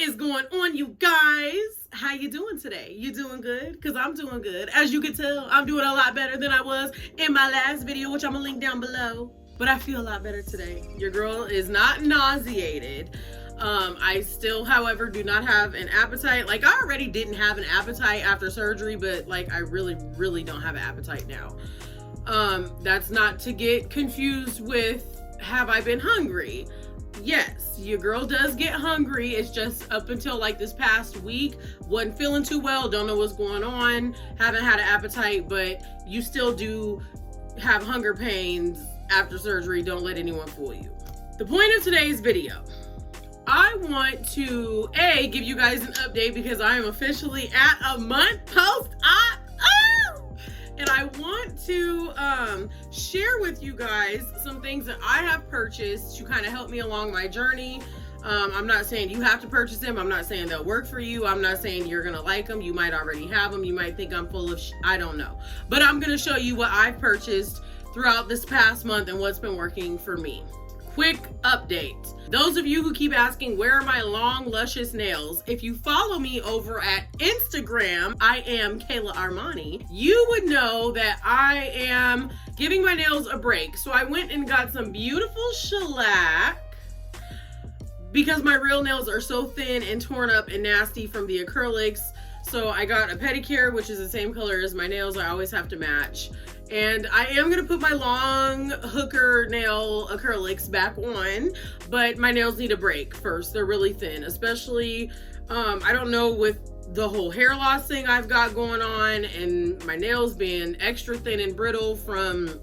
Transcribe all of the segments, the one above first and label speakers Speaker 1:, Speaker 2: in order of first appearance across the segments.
Speaker 1: is going on, you guys? How you doing today? You doing good? Because I'm doing good. As you can tell, I'm doing a lot better than I was in my last video, which I'm gonna link down below. But I feel a lot better today. Your girl is not nauseated. I still, however, do not have an appetite. Like, I already didn't have an appetite after surgery, but like I really don't have an appetite now. That's not to get confused with have I been hungry? Yes, your girl does get hungry. It's just up until like this past week, wasn't feeling too well, don't know what's going on, haven't had an appetite, but you still do have hunger pains after surgery. Don't let anyone fool you. The point of today's video, I want to give you guys an update because I am officially at a month post-op. And I want to share with you guys some things that I have purchased to kind of help me along my journey. I'm not saying you have to purchase them. I'm not saying they'll work for you. I'm not saying you're gonna like them. You might already have them. You might think I'm full of I don't know. But I'm gonna show you what I've purchased throughout this past month and what's been working for me. Quick update. Those of you who keep asking, where are my long, luscious nails? If you follow me over at Instagram, I am Kayla Armani, you would know that I am giving my nails a break. So I went and got some beautiful shellac because my real nails are so thin and torn up and nasty from the acrylics. So I got a pedicure, which is the same color as my nails. I always have to match. And I am gonna put my long hooker nail acrylics back on, but my nails need a break first. They're really thin, especially, I don't know, with the whole hair loss thing I've got going on and my nails being extra thin and brittle from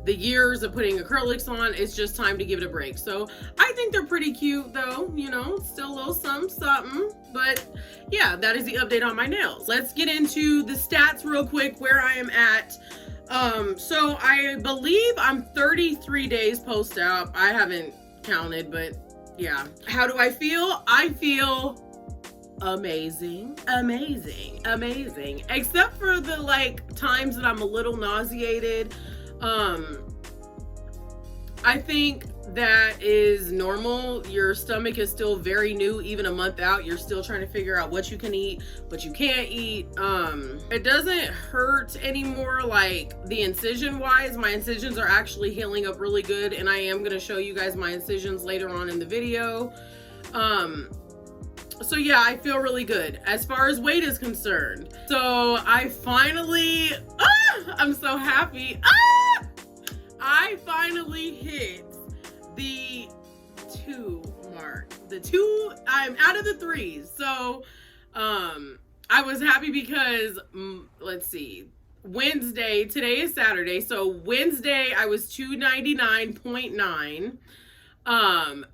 Speaker 1: the years of putting acrylics on. It's just time to give it a break. So I think they're pretty cute though, you know, still a little something, but yeah, that is the update on my nails. Let's get into the stats real quick where I am at. So I believe I'm 33 days post-op. I haven't counted, but yeah. How do I feel? I feel amazing, except for the like times that I'm a little nauseated. I think that is normal. Your stomach is still very new. Even a month out, you're still trying to figure out what you can eat, what you can't eat. It doesn't hurt anymore, like the incision wise. My incisions are actually healing up really good, and I am going to show you guys my incisions later on in the video. So yeah, I feel really good as far as weight is concerned. So I finally, I'm so happy. I finally hit the 2 mark. The 2, I'm out of the 3s. So I was happy because, let's see, Wednesday, today is Saturday. So Wednesday I was 299.9.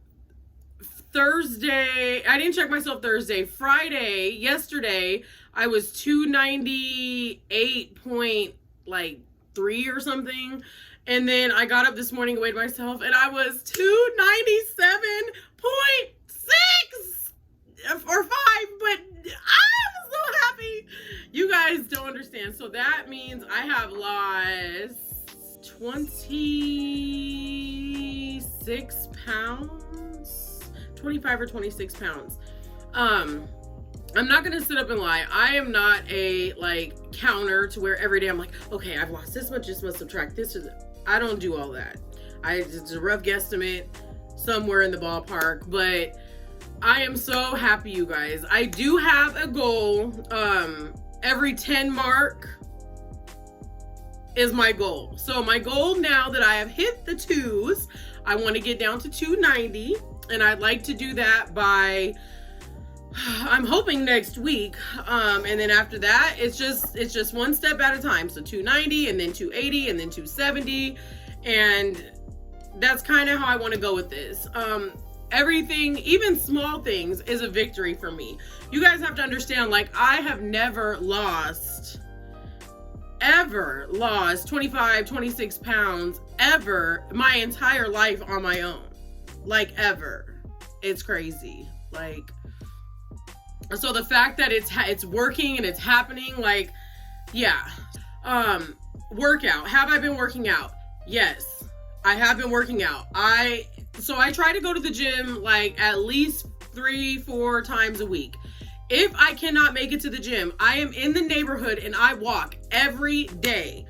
Speaker 1: Thursday, I didn't check myself Thursday. Friday, yesterday, I was 298.3 or something. And then I got up this morning, weighed myself, and I was 297.6 or 5, but I'm so happy. You guys don't understand. So that means I have lost 26 pounds, 25 or 26 pounds. I'm not gonna sit up and lie. I am not a like counter to where every day I'm like, okay, I've lost this much, just must subtract this. I don't do all that. It's a rough guesstimate somewhere in the ballpark, but I am so happy, you guys. I do have a goal. Every 10 mark is my goal. So my goal now that I have hit the 2s, I want to get down to 290, and I'd like to do that by, I'm hoping next week. And then after that, it's just one step at a time. So 290 and then 280 and then 270. And that's kind of how I want to go with this. Everything, even small things, is a victory for me. You guys have to understand, like, I have never ever lost 25, 26 pounds ever my entire life on my own. Like, ever. It's crazy. Like, so the fact that it's working and it's happening, like, yeah. Workout. Have I been working out? Yes, I have been working out. So I try to go to the gym like at least 3-4 times a week. If I cannot make it to the gym, I am in the neighborhood and I walk every day,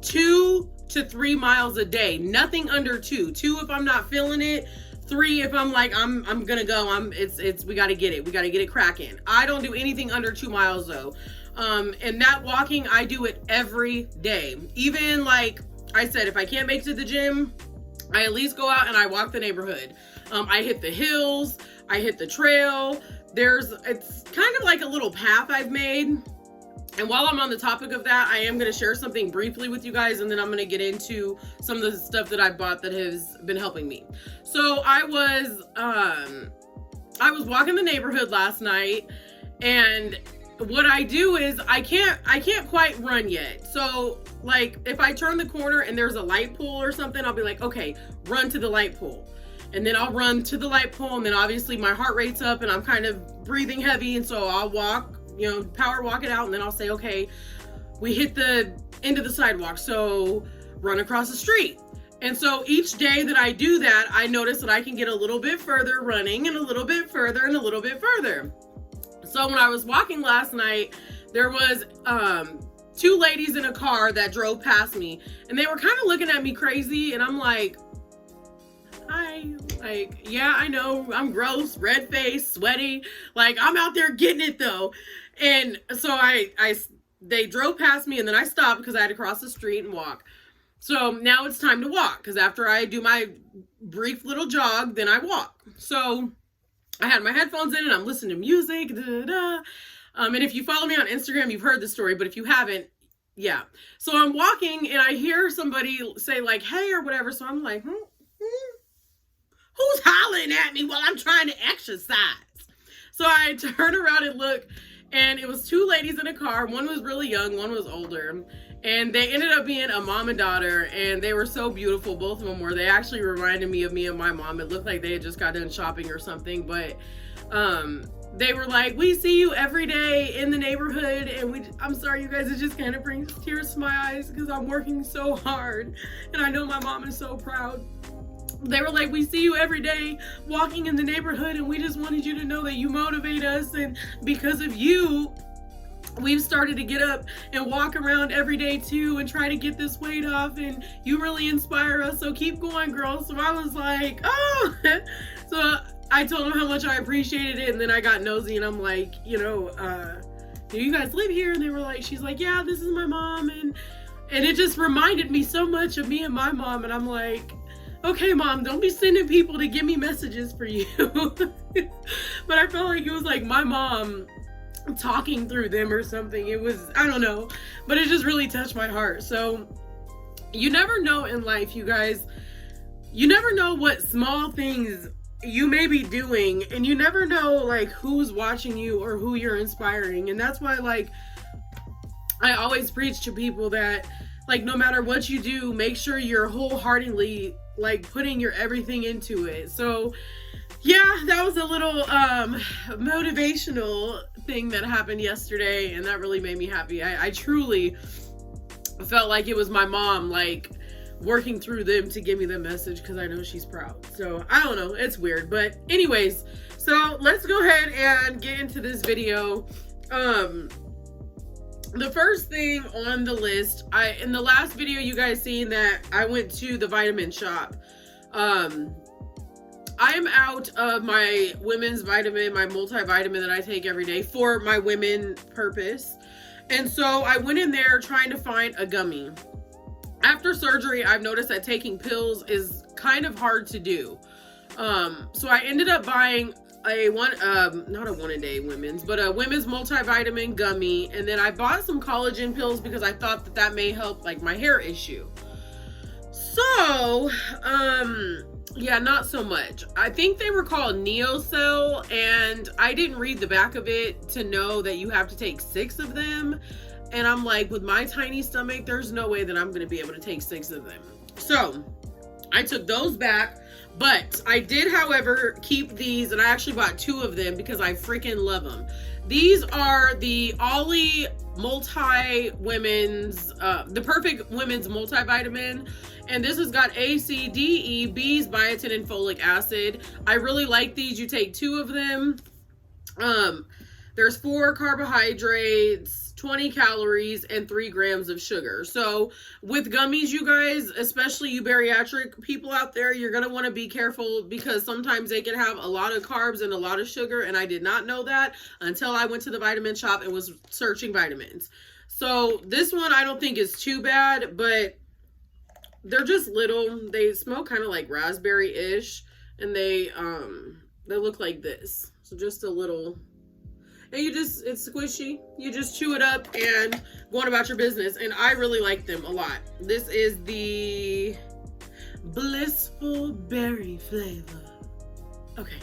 Speaker 1: 2 to 3 miles a day, nothing under 2. 2 if I'm not feeling it, 3 if I'm like, I'm gonna go, we gotta get it cracking. I don't do anything under 2 miles though. And that walking, I do it every day. Even like I said, if I can't make it to the gym, I at least go out and I walk the neighborhood. I hit the hills, I hit the trail. It's kind of like a little path I've made. And while I'm on the topic of that, I am going to share something briefly with you guys, and then I'm going to get into some of the stuff that I bought that has been helping me. So I was walking the neighborhood last night, and what I do is I can't quite run yet. So like if I turn the corner and there's a light pole or something, I'll be like, okay, run to the light pole. And then I'll run to the light pole, and then obviously my heart rate's up and I'm kind of breathing heavy, and so I'll walk, power walk it out, and then I'll say, okay, we hit the end of the sidewalk, so run across the street. And so each day that I do that, I notice that I can get a little bit further running, and a little bit further, and a little bit further. So when I was walking last night, there was 2 ladies in a car that drove past me, and they were kind of looking at me crazy, and I'm like, hi, like, yeah, I know I'm gross, red face, sweaty, like I'm out there getting it though. And so they drove past me, and then I stopped because I had to cross the street and walk. So now it's time to walk, because after I do my brief little jog, then I walk. So I had my headphones in and I'm listening to music, and if you follow me on Instagram, you've heard the story, but if you haven't, yeah. So I'm walking and I hear somebody say like, hey, or whatever. So I'm like, who's hollering at me while I'm trying to exercise? So I turn around and look, and it was 2 ladies in a car. One was really young, one was older, and they ended up being a mom and daughter, and they were so beautiful. Both of them were. They actually reminded me of me and my mom. It looked like they had just got done shopping or something, but they were like, we see you every day in the neighborhood, and I'm sorry you guys, it just kind of brings tears to my eyes because I'm working so hard, and I know my mom is so proud. They were like, we see you every day walking in the neighborhood, and we just wanted you to know that you motivate us, and because of you, we've started to get up and walk around every day too and try to get this weight off, and you really inspire us, so keep going, girl. So I was like, oh. So I told them how much I appreciated it, and then I got nosy, and I'm like, do you guys live here? And they were like, she's like, yeah, this is my mom, and it just reminded me so much of me and my mom, and I'm like, okay, Mom, don't be sending people to give me messages for you. But I felt like it was like my mom talking through them or something. It was, I don't know, but it just really touched my heart. So you never know in life, you guys. You never know what small things you may be doing, and you never know like who's watching you or who you're inspiring. And that's why, like, I always preach to people that, like, no matter what you do, make sure you're wholeheartedly like putting your everything into it. So yeah, that was a little motivational thing that happened yesterday, and that really made me happy. I truly felt like it was my mom like working through them to give me the message, because I know she's proud. So I don't know, it's weird, but anyways, so let's go ahead and get into this video. The first thing on the list, in the last video you guys seen that I went to the vitamin shop. I am out of my women's vitamin, my multivitamin that I take every day for my women purpose. And so I went in there trying to find a gummy. After surgery, I've noticed that taking pills is kind of hard to do. So I ended up buying not a one-a-day women's, but a women's multivitamin gummy, and then I bought some collagen pills because I thought that may help like my hair issue. So yeah, not so much. I think they were called Neocell, and I didn't read the back of it to know that you have to take 6 of them, and I'm like, with my tiny stomach, there's no way that I'm going to be able to take 6 of them. So I took those back. But I did, however, keep these, and I actually bought 2 of them because I freaking love them. These are the OLLY multi-women's, the perfect women's multivitamin. And this has got A, C, D, E, B's, biotin, and folic acid. I really like these. You take 2 of them. There's 4 carbohydrates, 20 calories, and 3 grams of sugar. So with gummies, you guys, especially you bariatric people out there, you're going to want to be careful because sometimes they can have a lot of carbs and a lot of sugar. And I did not know that until I went to the vitamin shop and was searching vitamins. So this one I don't think is too bad, but they're just little. They smell kind of like raspberry-ish, and they look like this. So just a little, and it's squishy. You just chew it up and go on about your business. And I really like them a lot. This is the blissful berry flavor. Okay.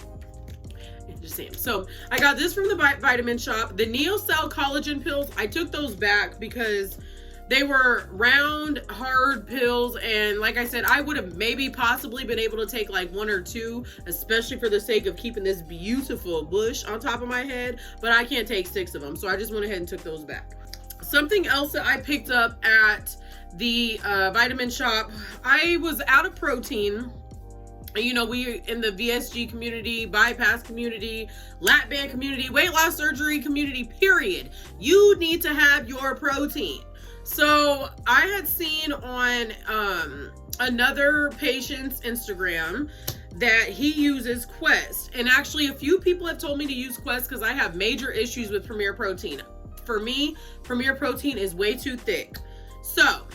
Speaker 1: Interesting. So I got this from the vitamin shop. The NeoCell collagen pills, I took those back because they were round, hard pills, and like I said, I would have maybe possibly been able to take like 1 or 2, especially for the sake of keeping this beautiful bush on top of my head, but I can't take 6 of them, so I just went ahead and took those back. Something else that I picked up at the vitamin shop, I was out of protein. You know, we in the VSG community, bypass community, lap band community, weight loss surgery community, period. You need to have your protein. So I had seen on another patient's Instagram that he uses Quest. And actually a few people have told me to use Quest because I have major issues with Premier Protein. For me, Premier Protein is way too thick. So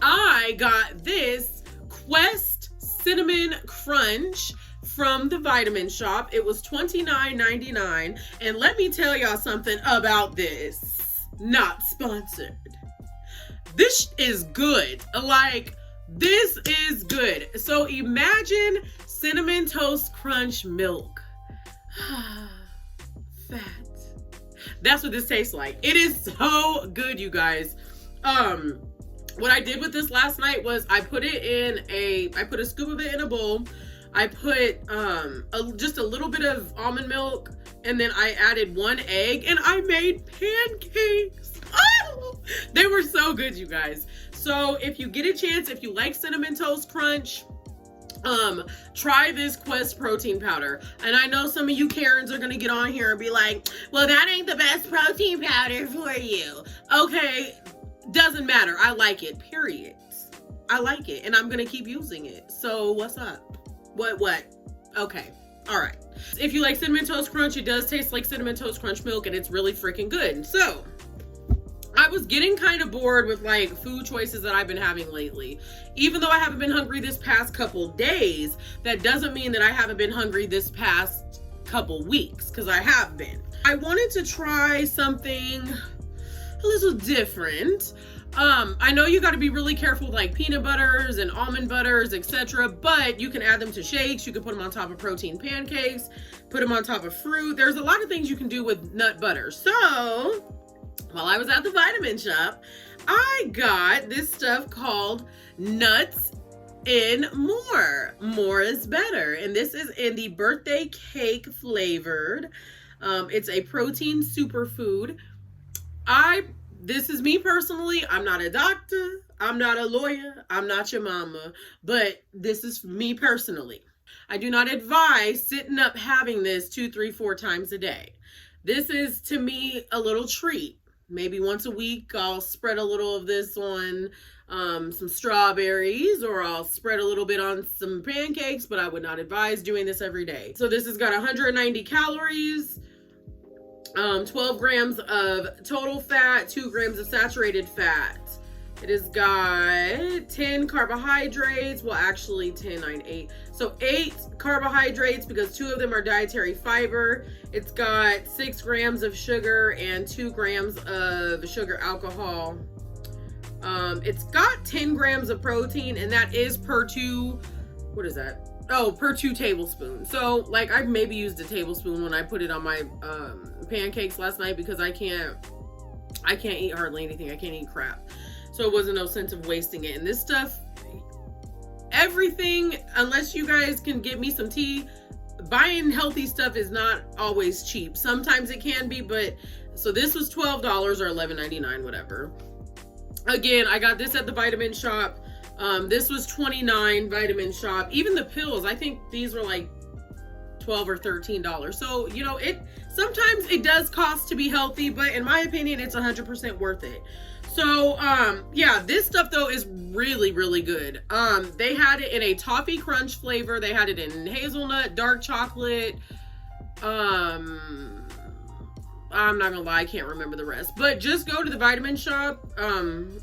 Speaker 1: I got this Quest Cinnamon Crunch from the vitamin shop. It was $29.99. And let me tell y'all something about this. Not sponsored. This is good. Like, this is good. So imagine Cinnamon Toast Crunch milk. Fat. That's what this tastes like. It is so good, you guys. What I did with this last night was I put a scoop of it in a bowl. I put just a little bit of almond milk, and then I added 1 egg, and I made pancakes. Oh, they were so good, you guys. So if you get a chance, if you like Cinnamon Toast Crunch, try this Quest protein powder. And I know some of you Karens are gonna get on here and be like, well, that ain't the best protein powder for you. Okay, doesn't matter. I like it, period. I like it, and I'm gonna keep using it. So what's up? What? Okay, all right. If you like Cinnamon Toast Crunch, it does taste like Cinnamon Toast Crunch milk, and it's really freaking good. So I was getting kind of bored with like food choices that I've been having lately. Even though I haven't been hungry this past couple days, that doesn't mean that I haven't been hungry this past couple weeks, because I have been. I wanted to try something a little different. I know you got to be really careful with like peanut butters and almond butters, etc., but you can add them to shakes. You can put them on top of protein pancakes, put them on top of fruit. There's a lot of things you can do with nut butter. So while I was at the vitamin shop, I got this stuff called Nuts in More. More is better. And this is in the birthday cake flavored. It's a protein superfood. This is me personally. I'm not a doctor. I'm not a lawyer. I'm not your mama. But this is me personally. I do not advise sitting up having this 2, 3, 4 times a day. This is, to me, a little treat. Maybe once a week, I'll spread a little of this on some strawberries, or I'll spread a little bit on some pancakes, but I would not advise doing this every day. So this has got 190 calories. 12 grams of total fat, 2 grams of saturated fat. It has got 10 carbohydrates. Well, actually 10, 9, 8. So 8 carbohydrates because 2 of them are dietary fiber. It's got 6 grams of sugar and 2 grams of sugar alcohol. It's got 10 grams of protein, and that is per 2, what is that? Oh, per 2 tablespoons. So like I maybe used a tablespoon when I put it on my pancakes last night, because I can't eat hardly anything. I can't eat crap. So it wasn't no sense of wasting it. And this stuff, everything, unless you guys can give me some tea, buying healthy stuff is not always cheap. Sometimes it can be, but so this was $12 or $11.99, whatever. Again, I got this at the Vitamin Shop. This was $29 Vitamin Shop. Even the pills, I think these were like $12 or $13. So, you know, sometimes it does cost to be healthy, but in my opinion, it's 100% worth it. So, yeah, this stuff though is really, really good. They had it in a toffee crunch flavor. They had it in hazelnut, dark chocolate. I'm not gonna lie, I can't remember the rest, but just go to the Vitamin Shop, and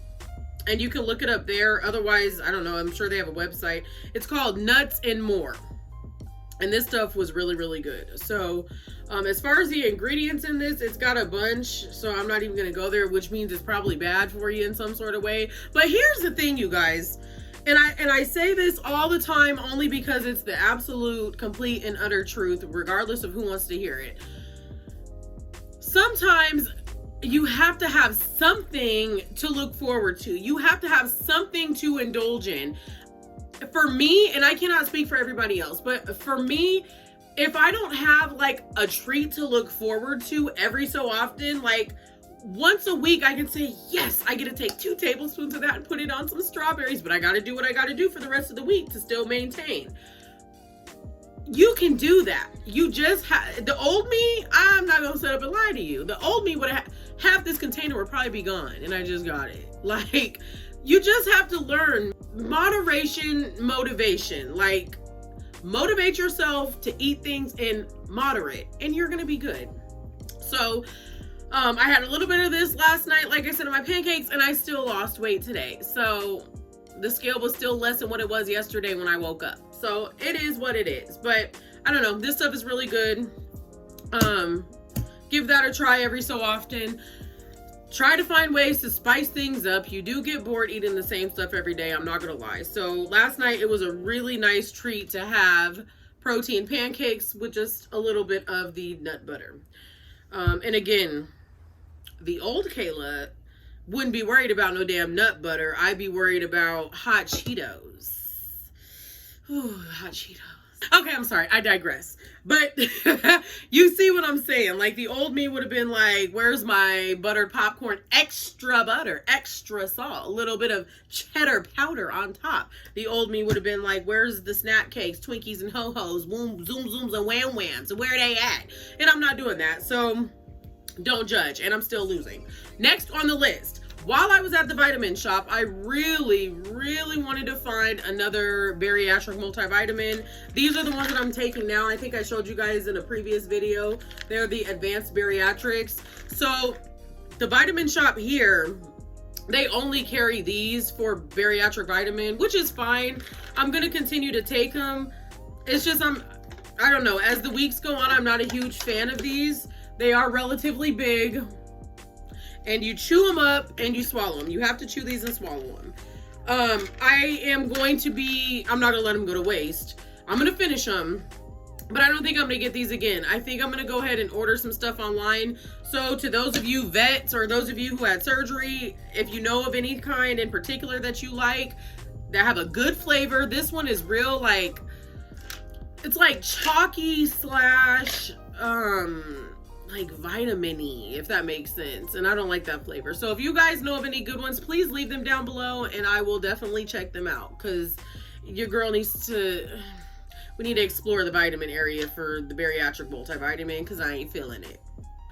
Speaker 1: you can look it up there. Otherwise, I don't know, I'm sure they have a website. It's called Nuts and More. And this stuff was really, really good. So, as far as the ingredients in this, it's got a bunch, so I'm not even going to go there, which means it's probably bad for you in some sort of way. But here's the thing, you guys, and I say this all the time only because it's the absolute, complete, and utter truth, regardless of who wants to hear it. Sometimes you have to have something to look forward to. You have to have something to indulge in. For me, and I cannot speak for everybody else, but for me, if I don't have like a treat to look forward to every so often, like once a week, I can say, yes, I get to take 2 tablespoons of that and put it on some strawberries, but I got to do what I got to do for the rest of the week to still maintain. You can do that. You just have the old me. I'm not gonna sit up and lie to you. The old me would have half this container would probably be gone, and I just got it. Like, you just have to learn moderation, motivation. Like, motivate yourself to eat things in moderate, and you're gonna be good. So, I had a little bit of this last night, like I said, in my pancakes, and I still lost weight today. So the scale was still less than what it was yesterday when I woke up. So it is what it is. But I don't know, this stuff is really good. Give that a try every so often. Try to find ways to spice things up. You do get bored eating the same stuff every day, I'm not gonna lie. So last night it was a really nice treat to have protein pancakes with just a little bit of the nut butter. And again, the old Kayla wouldn't be worried about no damn nut butter. I'd be worried about hot Cheetos. Ooh, hot Cheetos. Okay, I'm sorry, I digress. But you see what I'm saying? Like, the old me would have been like, where's my buttered popcorn? Extra butter, extra salt, a little bit of cheddar powder on top. The old me would have been like, where's the snack cakes, Twinkies and Ho-Hos, zoom zooms and wham whams? Where they at? And I'm not doing that, so don't judge. And I'm still losing. Next on the list. While I was at the Vitamin Shop, I really, really wanted to find another bariatric multivitamin. These are the ones that I'm taking now. I think I showed you guys in a previous video. They're the advanced bariatrics. So the Vitamin Shop here, they only carry these for bariatric vitamin, which is fine. I'm going to continue to take them. It's just, I don't know, as the weeks go on, I'm not a huge fan of these. They are relatively big. And you chew them up and you swallow them. You have to chew these and swallow them. I am going to be, I'm not going to let them go to waste. I'm going to finish them, but I don't think I'm going to get these again. I think I'm going to go ahead and order some stuff online. So to those of you vets or those of you who had surgery, if you know of any kind in particular that you like, that have a good flavor, this one is real, like, it's like chalky slash, like vitamin-y, if that makes sense, and I don't like that flavor. So if you guys know of any good ones, please leave them down below and I will definitely check them out, because your girl needs to, we need to explore the vitamin area for the bariatric multivitamin, because I ain't feeling it.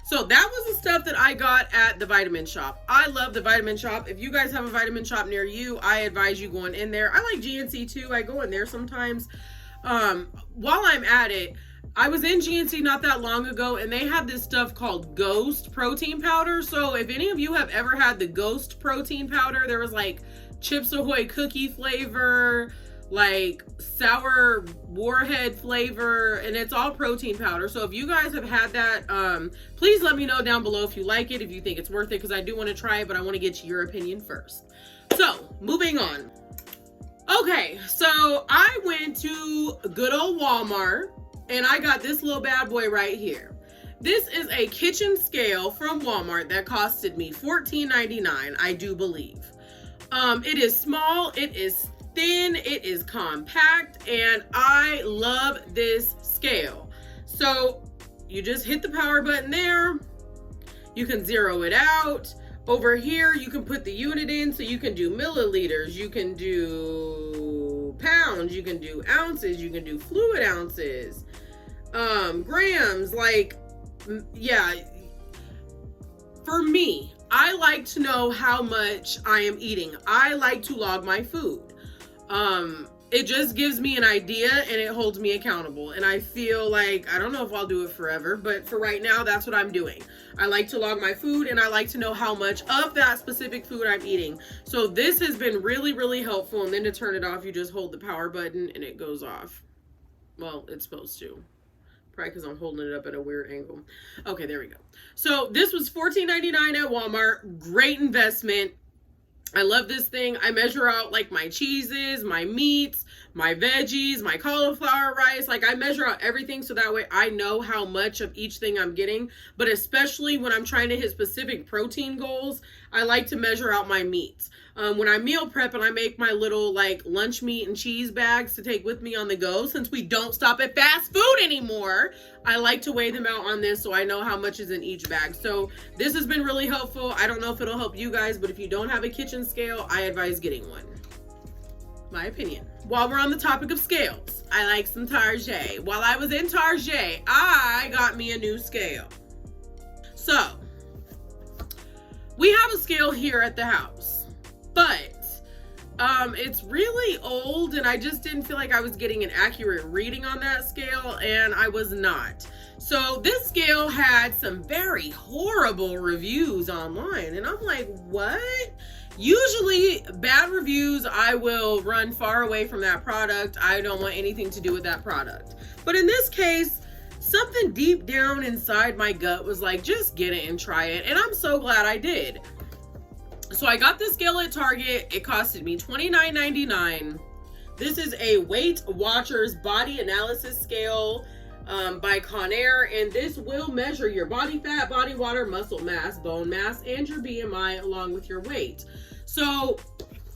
Speaker 1: So that was the stuff that I got at the Vitamin Shop. I love the Vitamin Shop. If you guys have a Vitamin Shop near you, I advise you going in there. I like GNC too. I go in there sometimes. While I'm at it, I was in GNC not that long ago, and they had this stuff called Ghost protein powder. So if any of you have ever had the Ghost protein powder, there was like Chips Ahoy cookie flavor, like sour warhead flavor, and it's all protein powder. So if you guys have had that, please let me know down below if you like it, if you think it's worth it, because I do want to try it, but I want to get your opinion first. So moving on. Okay, so I went to good old Walmart, and I got this little bad boy right here. This is a kitchen scale from Walmart that costed me $14.99, I do believe. It is small, it is thin, it is compact, and I love this scale. So you just hit the power button there. You can zero it out. Over here, you can put the unit in, so you can do milliliters, you can do pounds, you can do ounces, you can do fluid ounces, grams, like, yeah. For me, I like to know how much I am eating. I like to log my food. It just gives me an idea and it holds me accountable. And I feel like, I don't know if I'll do it forever, but for right now, that's what I'm doing. I like to log my food and I like to know how much of that specific food I'm eating. So this has been really, really helpful. And then to turn it off, you just hold the power button and it goes off. Well, it's supposed to. Probably because I'm holding it up at a weird angle. Okay, there we go. So this was $14.99 at Walmart. Great investment. I love this thing. I measure out like my cheeses, my meats, my veggies, my cauliflower rice. Like I measure out everything so that way I know how much of each thing I'm getting. But especially when I'm trying to hit specific protein goals, I like to measure out my meats. When I meal prep and I make my little like lunch meat and cheese bags to take with me on the go, since we don't stop at fast food anymore, I like to weigh them out on this so I know how much is in each bag. So this has been really helpful. I don't know if it'll help you guys, but if you don't have a kitchen scale, I advise getting one. My opinion. While we're on the topic of scales, I like some Target. While I was in Target, I got me a new scale. So we have a scale here at the house. But it's really old and I just didn't feel like I was getting an accurate reading on that scale, and I was not. So this scale had some very horrible reviews online and I'm like, what? Usually bad reviews, I will run far away from that product. I don't want anything to do with that product. But in this case, something deep down inside my gut was like, just get it and try it. And I'm so glad I did. So I got this scale at Target. It costed me $29.99. This is a Weight Watchers body analysis scale by Conair, and this will measure your body fat, body water, muscle mass, bone mass, and your BMI along with your weight. So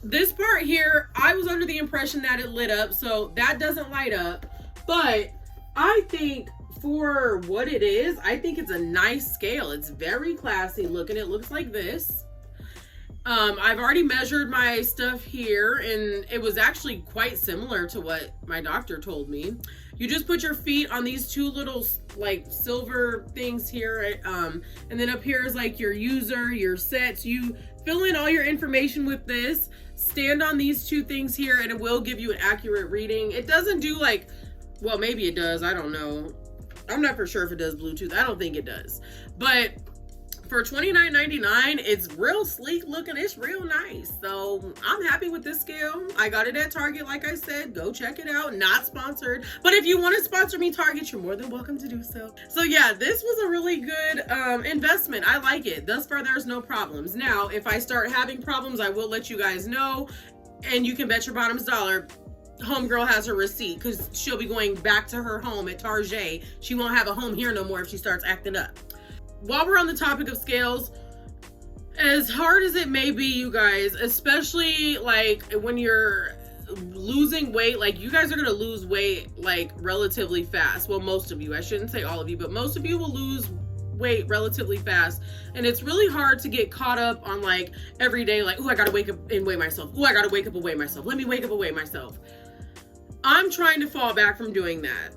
Speaker 1: this part here, I was under the impression that it lit up, so that doesn't light up. But I think for what it is, I think it's a nice scale. It's very classy looking. It looks like this. I've already measured my stuff here and it was actually quite similar to what my doctor told me. You just put your feet on these two little like silver things here, and then up here is like your user, your sets. You fill in all your information with this, stand on these two things here, and it will give you an accurate reading. It doesn't do like, well, maybe it does, I don't know. I'm not for sure if it does Bluetooth. I don't think it does. But for $29.99, it's real sleek looking. It's real nice. So I'm happy with this scale. I got it at Target, like I said. Go check it out. Not sponsored. But if you want to sponsor me, Target, you're more than welcome to do so. So yeah, this was a really good investment. I like it. Thus far, there's no problems. Now, if I start having problems, I will let you guys know. And you can bet your bottom's dollar, homegirl has her receipt, because she'll be going back to her home at Target. She won't have a home here no more if she starts acting up. While we're on the topic of scales, as hard as it may be, you guys, especially like when you're losing weight, like you guys are going to lose weight like relatively fast. Well, most of you, I shouldn't say all of you, but most of you will lose weight relatively fast. And it's really hard to get caught up on like every day, like, oh, I got to wake up and weigh myself. Oh, I got to wake up and weigh myself. Let me wake up and weigh myself. I'm trying to fall back from doing that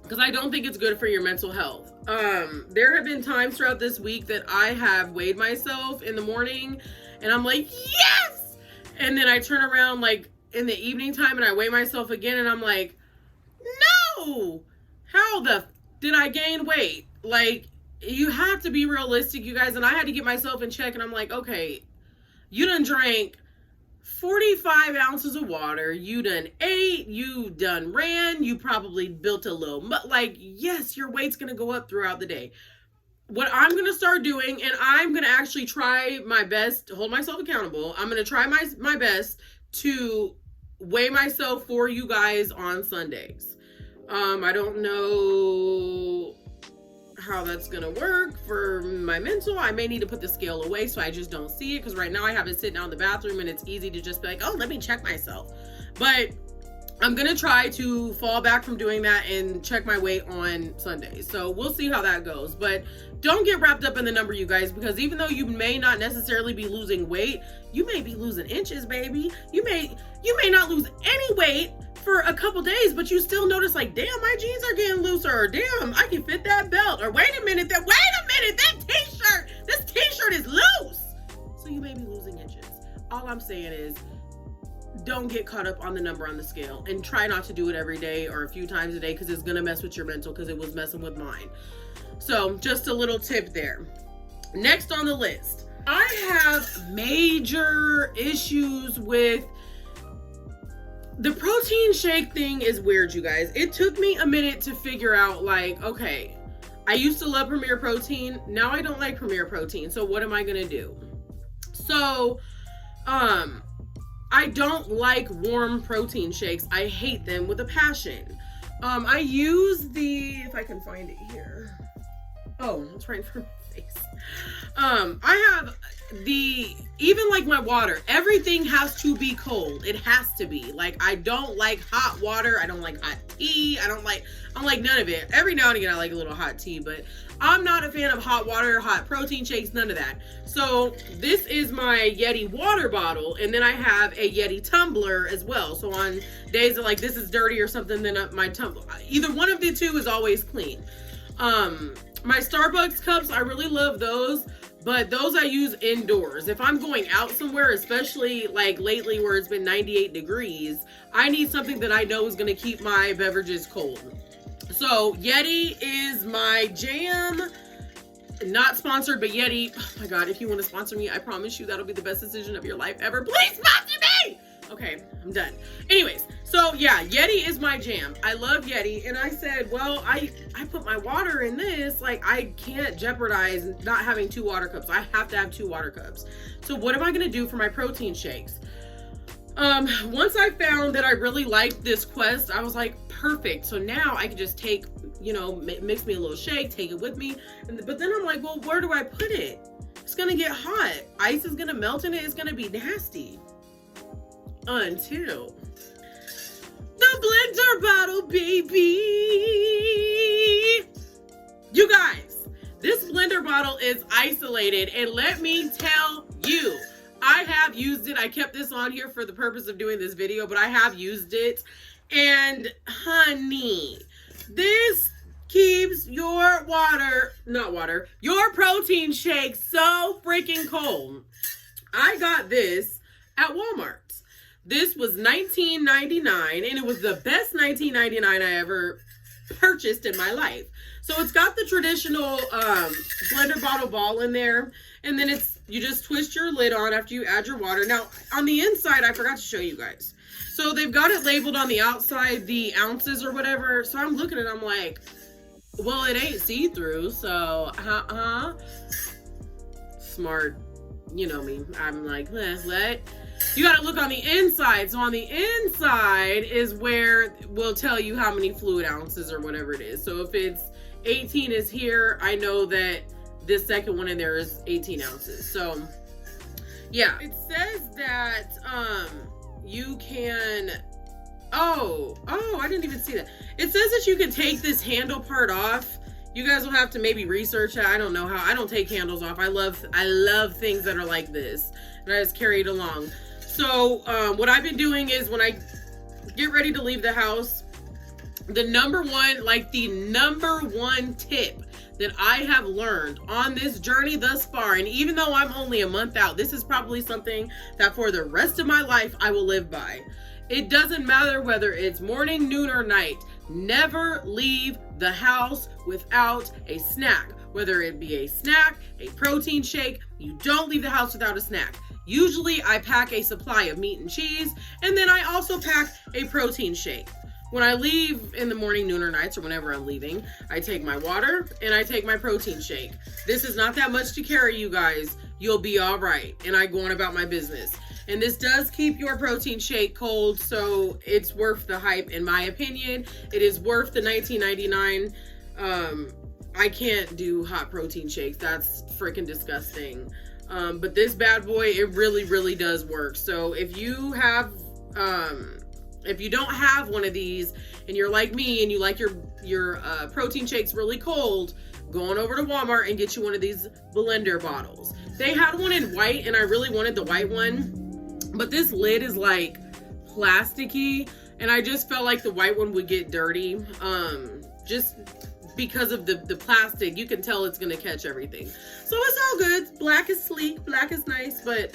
Speaker 1: because I don't think it's good for your mental health. There have been times throughout this week that I have weighed myself in the morning and I'm like, yes! And then I turn around like in the evening time and I weigh myself again and I'm like, no! How the did I gain weight? Like, you have to be realistic, you guys. And I had to get myself in check and I'm like, okay, you done drank 45 ounces of water, you done ate, you done ran, you probably built a little, like, yes, your weight's gonna go up throughout the day. What I'm gonna start doing, and I'm gonna actually try my best to hold myself accountable, I'm gonna try my best to weigh myself for you guys on Sundays. I don't know how that's gonna work for my mental. I may need to put the scale away so I just don't see it, because right now I have it sitting out in the bathroom and it's easy to just be like, oh, let me check myself. But I'm gonna try to fall back from doing that and check my weight on Sundays. So we'll see how that goes. But don't get wrapped up in the number, you guys, because even though you may not necessarily be losing weight, you may be losing inches, baby. You may not lose any weight for a couple days, but you still notice like, damn, my jeans are getting looser, or damn, I can fit that belt, or wait a minute, that t-shirt, this t-shirt is loose. So you may be losing inches. All I'm saying is, don't get caught up on the number on the scale, and try not to do it every day or a few times a day, because it's gonna mess with your mental, because it was messing with mine. So just a little tip there. Next on the list, I have major issues with the protein shake thing. Is weird, you guys. It took me a minute to figure out, like, okay, I used to love Premier Protein. Now I don't like Premier Protein. So what am I gonna do? So, I don't like warm protein shakes. I hate them with a passion. I use if I can find it here. Oh, it's right in front of my face. I have even like my water, everything has to be cold. It has to be. Like, I don't like hot water. I don't like hot tea. I don't like none of it. Every now and again, I like a little hot tea, but I'm not a fan of hot water, hot protein shakes, none of that. So this is my Yeti water bottle, and then I have a Yeti tumbler as well. So on days that like this is dirty or something, then my tumbler, either one of the two is always clean. My Starbucks cups, I really love those, but those I use indoors. If I'm going out somewhere, especially like lately where it's been 98 degrees, I need something that I know is going to keep my beverages cold. So Yeti is my jam. Not sponsored, but Yeti, oh my God, if you want to sponsor me, I promise you that'll be the best decision of your life ever. Please sponsor me! Okay, I'm done. Anyways, so yeah, Yeti is my jam. I love Yeti, and I said, well, I put my water in this, like, I can't jeopardize not having 2 water cups. I have to have 2 water cups. So what am I gonna do for my protein shakes? Once I found that I really liked this Quest, I was like, perfect. So now I can just take, you know, mix me a little shake, take it with me. But then I'm like, well, where do I put it? It's gonna get hot. Ice is gonna melt in it. It's gonna be nasty. Until the blender bottle, baby. You guys, this blender bottle is isolated, and let me tell you, I have used it. I kept this on here for the purpose of doing this video, but I have used it, and honey, this keeps your your protein shake so freaking cold. I got this at Walmart. This was $19.99, and it was the best $19.99 I ever purchased in my life. So it's got the traditional blender bottle ball in there, and then you just twist your lid on after you add your water. Now, on the inside, I forgot to show you guys. So they've got it labeled on the outside, the ounces or whatever. So I'm looking at it, I'm like, well, it ain't see-through, so smart, you know me. I'm like, what? You gotta look on the inside. So on the inside is where we'll tell you how many fluid ounces or whatever it is. So if it's 18 is here, I know that this second one in there is 18 ounces. So yeah, it says that you can, oh, I didn't even see that. It says that you can take this handle part off. You guys will have to maybe research it. I don't know how. I don't take handles off. I love things that are like this, and I just carry it along. So what I've been doing is when I get ready to leave the house, the number one tip that I have learned on this journey thus far, and even though I'm only a month out, this is probably something that for the rest of my life I will live by. It doesn't matter whether it's morning, noon, or night. Never leave the house without a snack. Whether it be a snack, a protein shake, you don't leave the house without a snack. Usually I pack a supply of meat and cheese, and then I also pack a protein shake. When I leave in the morning, noon, or nights, or whenever I'm leaving, I take my water and I take my protein shake. This is not that much to carry, you guys. You'll be all right. And I go on about my business. And this does keep your protein shake cold, so it's worth the hype, in my opinion. It is worth the $19.99. I can't do hot protein shakes. That's freaking disgusting. But this bad boy, it really, really does work. So if you have If you don't have one of these and you're like me and you like your protein shakes really cold, go on over to Walmart and get you one of these blender bottles. They had one in white and I really wanted the white one, but this lid is like plasticky and I just felt like the white one would get dirty. Just because of the plastic, you can tell it's gonna catch everything. So it's all good. Black is sleek, black is nice, but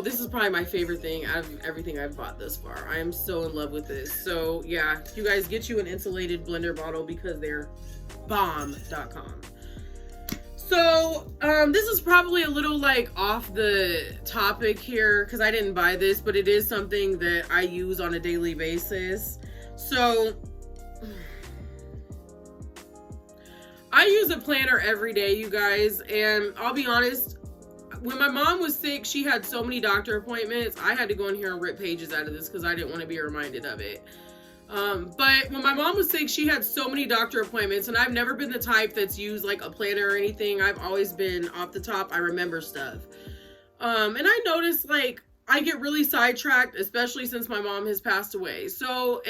Speaker 1: this is probably my favorite thing out of everything I've bought thus far. I am so in love with this. So yeah, you guys get you an insulated blender bottle because they're bomb.com. So this is probably a little like off the topic here because I didn't buy this, but it is something that I use on a daily basis. So I use a planner every day, you guys, and I'll be honest, when my mom was sick, she had so many doctor appointments. I had to go in here and rip pages out of this because I didn't want to be reminded of it. But when my mom was sick, she had so many doctor appointments, and I've never been the type that's used like a planner or anything. I've always been off the top. I remember stuff. And I noticed like I get really sidetracked, especially since my mom has passed away. So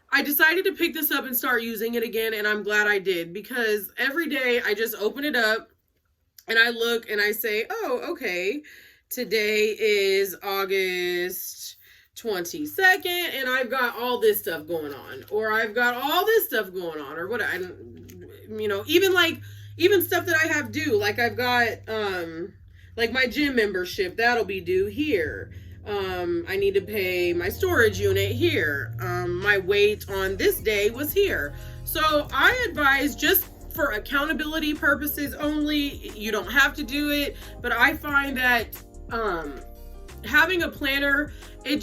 Speaker 1: I decided to pick this up and start using it again, and I'm glad I did because every day I just open it up and I look and I say, oh, okay, today is August 22nd and I've got all this stuff going on, or I've got all this stuff going on, or what even stuff that I have due, like I've got like my gym membership that'll be due here. I need to pay my storage unit here. My weight on this day was here. So I advise, just for accountability purposes only, you don't have to do it, but I find that having a planner, it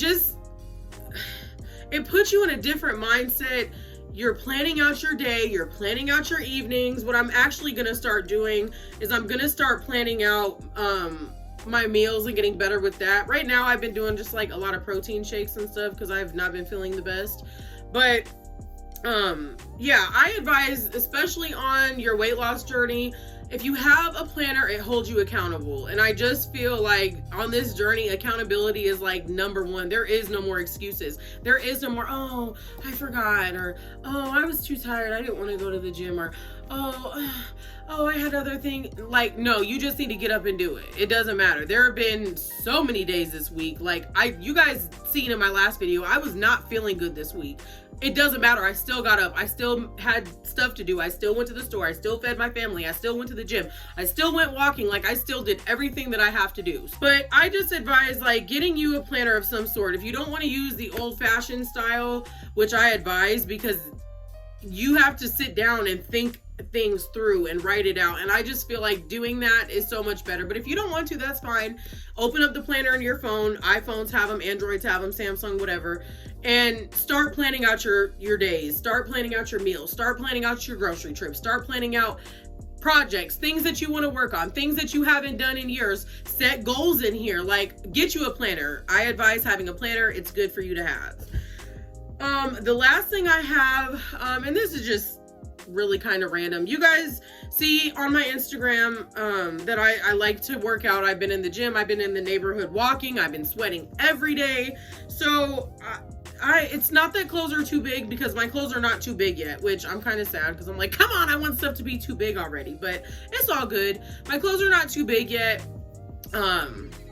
Speaker 1: puts you in a different mindset. You're planning out your day, you're planning out your evenings. What I'm actually gonna start doing is I'm gonna start planning out my meals and getting better with that. Right now I've been doing just like a lot of protein shakes and stuff because I've not been feeling the best. But yeah, I advise, especially on your weight loss journey, if you have a planner, it holds you accountable. And I just feel like on this journey, accountability is like number one. There is no more excuses. There is no more, oh, I forgot, or oh, I was too tired, I didn't want to go to the gym, or oh, I had other things. Like, no, you just need to get up and do it. It doesn't matter. There have been so many days this week. Like you guys seen in my last video, I was not feeling good this week. It doesn't matter. I still got up. I still had stuff to do. I still went to the store. I still fed my family. I still went to the gym. I still went walking. Like, I still did everything that I have to do. But I just advise like getting you a planner of some sort. If you don't want to use the old-fashioned style, which I advise because you have to sit down and think things through and write it out, and I just feel like doing that is so much better. But if you don't want to, that's fine. Open up the planner on your phone. iPhones have them, Androids have them, Samsung, whatever, and start planning out your days. Start planning out your meals. Start planning out your grocery trips. Start planning out projects, things that you want to work on, things that you haven't done in years. Set goals in here. Like, get you a planner. I advise having a planner. It's good for you to have. The last thing I have, and this is just really kind of random. You guys see on my Instagram that I like to work out. I've been in the gym. I've been in the neighborhood walking. I've been sweating every day. So it's not that clothes are too big, because my clothes are not too big yet, which I'm kind of sad because I'm like, come on, I want stuff to be too big already, but it's all good. My clothes are not too big yet.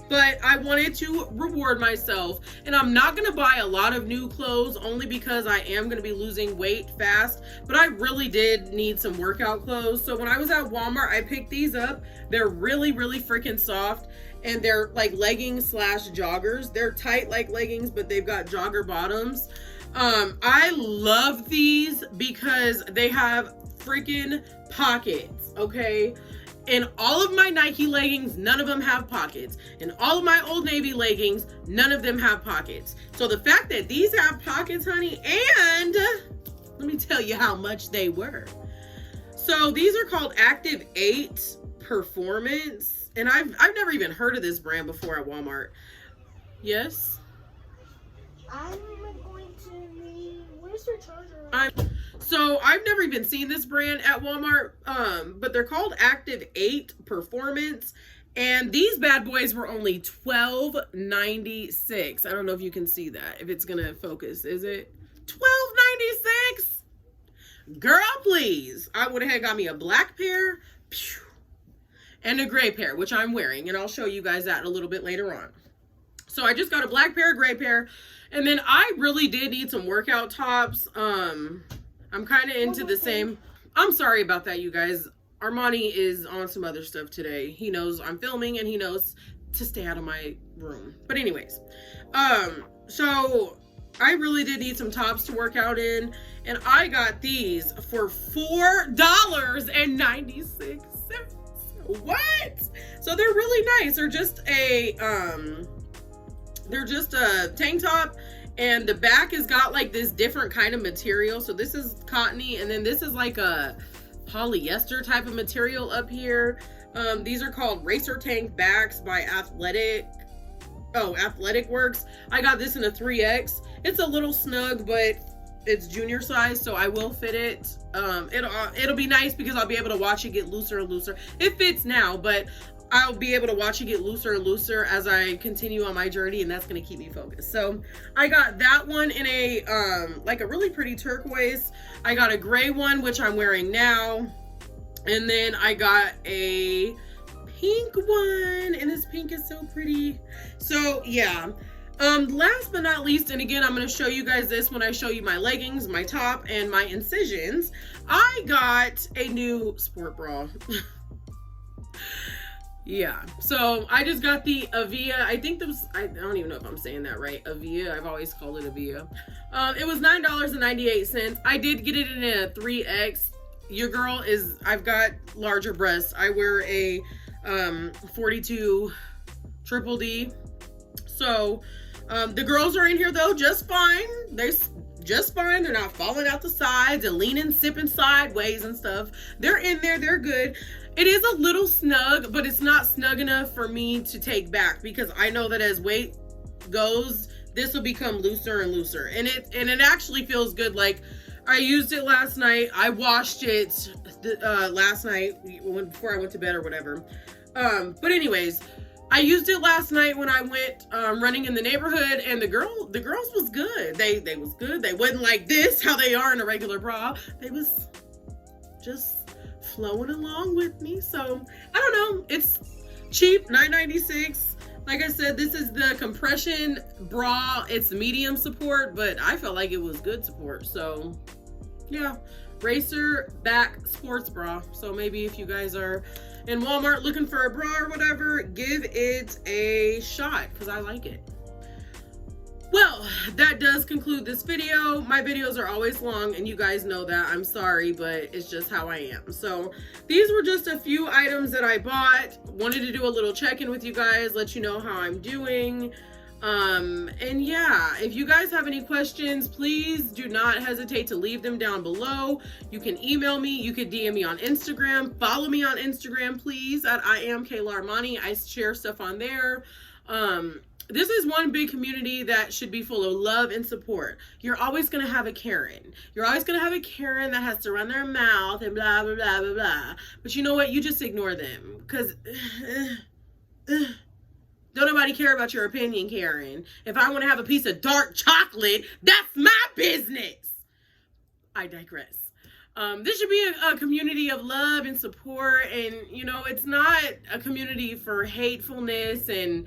Speaker 1: But I wanted to reward myself, and I'm not going to buy a lot of new clothes only because I am going to be losing weight fast, but I really did need some workout clothes. So when I was at Walmart, I picked these up. They're really, really freaking soft, and they're like leggings slash joggers. They're tight like leggings, but they've got jogger bottoms. I love these because they have freaking pockets, okay? In all of my Nike leggings, none of them have pockets. In all of my Old Navy leggings, none of them have pockets. So the fact that these have pockets, honey, and let me tell you how much they were. So these are called Active 8 Performance, and I've never even heard of this brand before at Walmart. Yes?
Speaker 2: I'm going to need, where's your charger?
Speaker 1: So I've never even seen this brand at Walmart, but they're called Active 8 Performance, And these bad boys were only $12.96. I don't know if you can see that, if it's gonna focus. Is it $12.96? Girl, please. I would have got me a black pair and a gray pair, which I'm wearing, and I'll show you guys that a little bit later on. So I just got a black pair, gray pair, and then I really did need some workout tops. I'm kind of into the same. I'm sorry about that, you guys. Armani is on some other stuff today. He knows I'm filming and he knows to stay out of my room. But anyways, so I really did need some tops to work out in, and I got these for $4.96. What? So they're really nice. They're just a tank top, and the back has got like this different kind of material. So this is cottony, and then this is like a polyester type of material up here. These are called Racer Tank Backs by Athletic Works. I got this in a 3X. It's a little snug, but it's junior size, so I will fit it. It'll be nice because I'll be able to watch it get looser and looser. It fits now, but I'll be able to watch it get looser and looser as I continue on my journey, and that's going to keep me focused. So I got that one in a like a really pretty turquoise. I got a gray one, which I'm wearing now, and then I got a pink one, and this pink is so pretty. So yeah. Last but not least, and again, I'm going to show you guys this when I show you my leggings, my top, and my incisions. I got a new sport bra. Yeah, so I just got the AVIA. I think I don't even know if I'm saying that right. AVIA. I've always called it AVIA. It was $9.98. I did get it in a 3X. Your girl I've got larger breasts. I wear a 42 triple D. So the girls are in here though just fine. They're just fine. They're not falling out the sides and leaning, sipping sideways and stuff. They're in there. They're good. It is a little snug, but it's not snug enough for me to take back, because I know that as weight goes, this will become looser and looser. And it actually feels good. Like, I used it last night. I washed it last night before I went to bed or whatever. But anyways, I used it last night when I went running in the neighborhood, and the girls was good. They was good. They wasn't like this, how they are in a regular bra. They was just flowing along with me. So I don't know, it's cheap, $9.96. Like I said, this is the compression bra. It's medium support, but I felt like it was good support. So yeah, RACERBACK sports bra. So maybe if you guys are in Walmart looking for a bra or whatever, give it a shot, because I like it. Well, that does conclude this video. My videos are always long, and you guys know that. I'm sorry, but it's just how I am. So these were just a few items that I bought. Wanted to do a little check-in with you guys, let you know how I'm doing. And yeah, if you guys have any questions, please do not hesitate to leave them down below. You can email me, you can DM me on Instagram. Follow me on Instagram, please, at I am Kayla Armani. I share stuff on there. This is one big community that should be full of love and support. You're always going to have a Karen. You're always going to have a Karen that has to run their mouth and blah, blah, blah, blah, blah. But you know what? You just ignore them, because don't nobody care about your opinion, Karen. If I want to have a piece of dark chocolate, that's my business. I digress. This should be a community of love and support, and you know, it's not a community for hatefulness and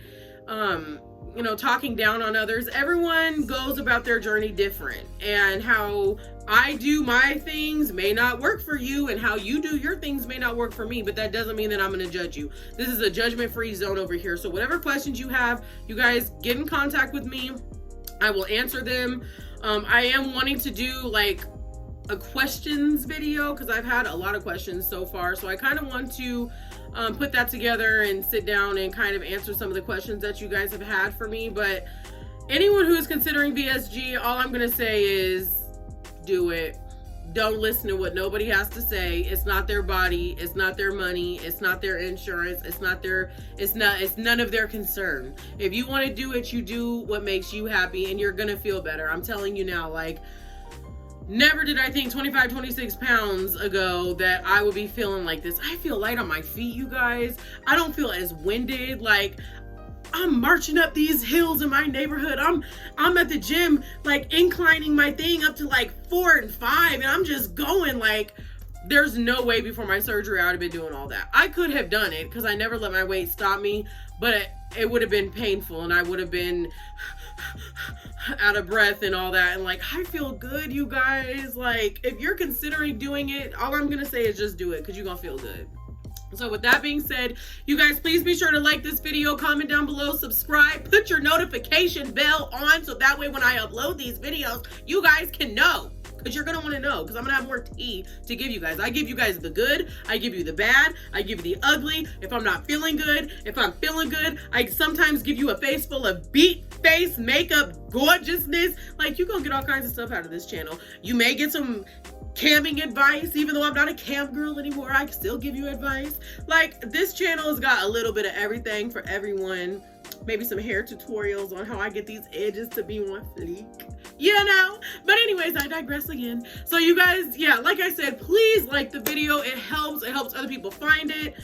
Speaker 1: you know, talking down on others. Everyone goes about their journey different, and how I do my things may not work for you, and how you do your things may not work for me, but that doesn't mean that I'm going to judge you. This is a judgment-free zone over here. So whatever questions you have, you guys get in contact with me. I will answer them. I am wanting to do like a questions video, because I've had a lot of questions so far, so I kind of want to put that together and sit down and kind of answer some of the questions that you guys have had for me. But anyone who is considering VSG, all I'm going to say is do it. Don't listen to what nobody has to say. It's not their body, it's not their money, it's not their insurance, it's none of their concern. If you want to do it, you do what makes you happy, and you're going to feel better. I'm telling you now, like, Never did I think 25, 26 pounds ago that I would be feeling like this. I feel light on my feet, you guys. I don't feel as winded. Like, I'm marching up these hills in my neighborhood. I'm at the gym, like inclining my thing up to like 4 and 5, and I'm just going like, there's no way before my surgery I would have been doing all that. I could have done it because I never let my weight stop me, but it would have been painful and I would have been out of breath and all that. And like, I feel good, you guys. Like, if you're considering doing it, all I'm gonna say is just do it because you're gonna feel good. So with that being said, you guys, please be sure to like this video, comment down below, subscribe, put your notification bell on so that way when I upload these videos, you guys can know. Because you're going to want to know, because I'm going to have more tea to give you guys. I give you guys the good, I give you the bad, I give you the ugly. If I'm not feeling good, if I'm feeling good, I sometimes give you a face full of beat face, makeup, gorgeousness. Like, you're going to get all kinds of stuff out of this channel. You may get some camming advice, even though I'm not a cam girl anymore, I can still give you advice. Like, this channel has got a little bit of everything for everyone. Maybe some hair tutorials on how I get these edges to be more fleek, you know. But anyways, I digress again. So you guys, yeah, like I said, please like the video. It helps other people find it.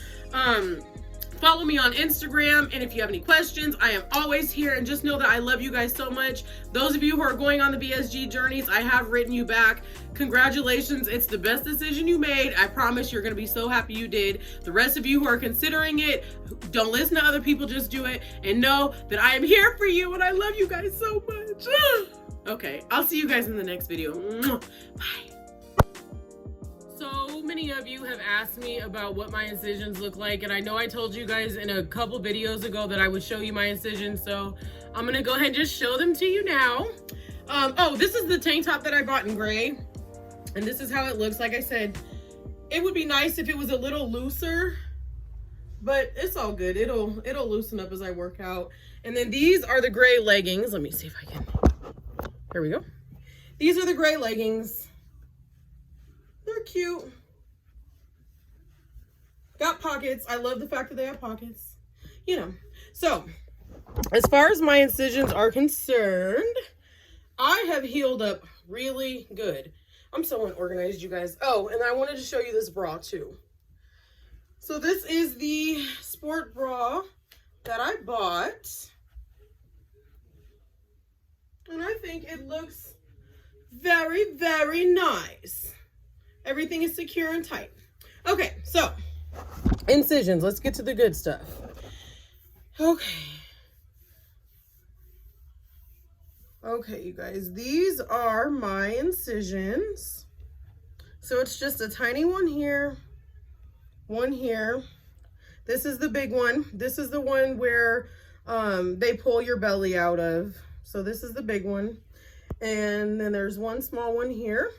Speaker 1: Follow me on Instagram, and if you have any questions, I am always here. And just know that I love you guys so much. Those of you who are going on the BSG journeys, I have written you back. Congratulations, it's the best decision you made. I promise you're gonna be so happy you did. The rest of you who are considering it, don't listen to other people, just do it. And know that I am here for you, and I love you guys so much. Okay, I'll see you guys in the next video. Bye. So many of you have asked me about what my incisions look like, and I know I told you guys in a couple videos ago that I would show you my incisions, so I'm gonna go ahead and just show them to you now. Oh, this is the tank top that I bought in gray, and this is how it looks. Like I said, it would be nice if it was a little looser, but it's all good. It'll loosen up as I work out. And then these are the gray leggings. Let me see if I can, there we go. These are the gray leggings. They're cute. Got pockets. I love the fact that they have pockets. You know. So, as far as my incisions are concerned, I have healed up really good. I'm so unorganized, you guys. Oh, and I wanted to show you this bra too. So this is the sport bra that I bought. And I think it looks very, very nice. Everything is secure and tight. Okay, so incisions. Let's get to the good stuff. Okay. Okay, you guys, these are my incisions. So it's just a tiny one here, one here. This is the big one. This is the one where they pull your belly out of. So this is the big one. And then there's one small one here.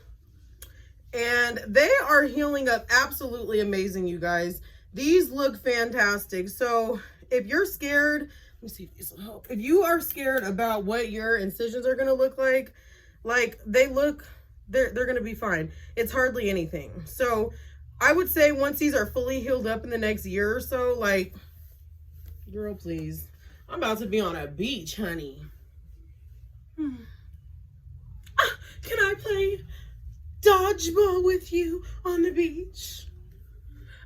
Speaker 1: And they are healing up absolutely amazing, you guys. These look fantastic. So if you're scared, let me see if these will help. If you are scared about what your incisions are gonna look like they look, they're gonna be fine. It's hardly anything. So I would say once these are fully healed up in the next year or so, like, girl, please. I'm about to be on a beach, honey. Can I play dodgeball with you on the beach?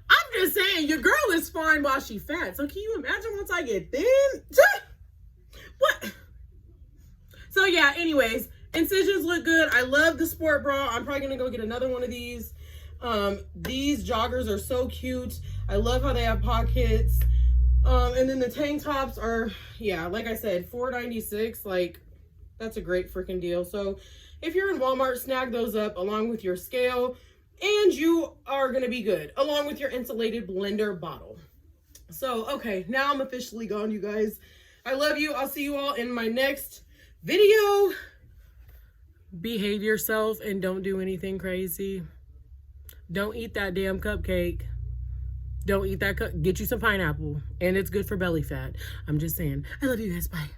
Speaker 1: I'm just saying, your girl is fine while she's fat. So can you imagine once I get thin? What? So yeah, anyways, incisions look good. I love the sport bra. I'm probably gonna go get another one of these. These joggers are so cute. I love how they have pockets. And then the tank tops are, yeah, like I said, $4.96. Like, that's a great freaking deal. So if you're in Walmart, snag those up along with your scale, and you are gonna be good, along with your insulated blender bottle. So, okay, now I'm officially gone, you guys. I love you. I'll see you all in my next video. Behave yourself and don't do anything crazy. Don't eat that damn cupcake. Don't eat that get you some pineapple, and it's good for belly fat. I'm just saying. I love you guys. Bye.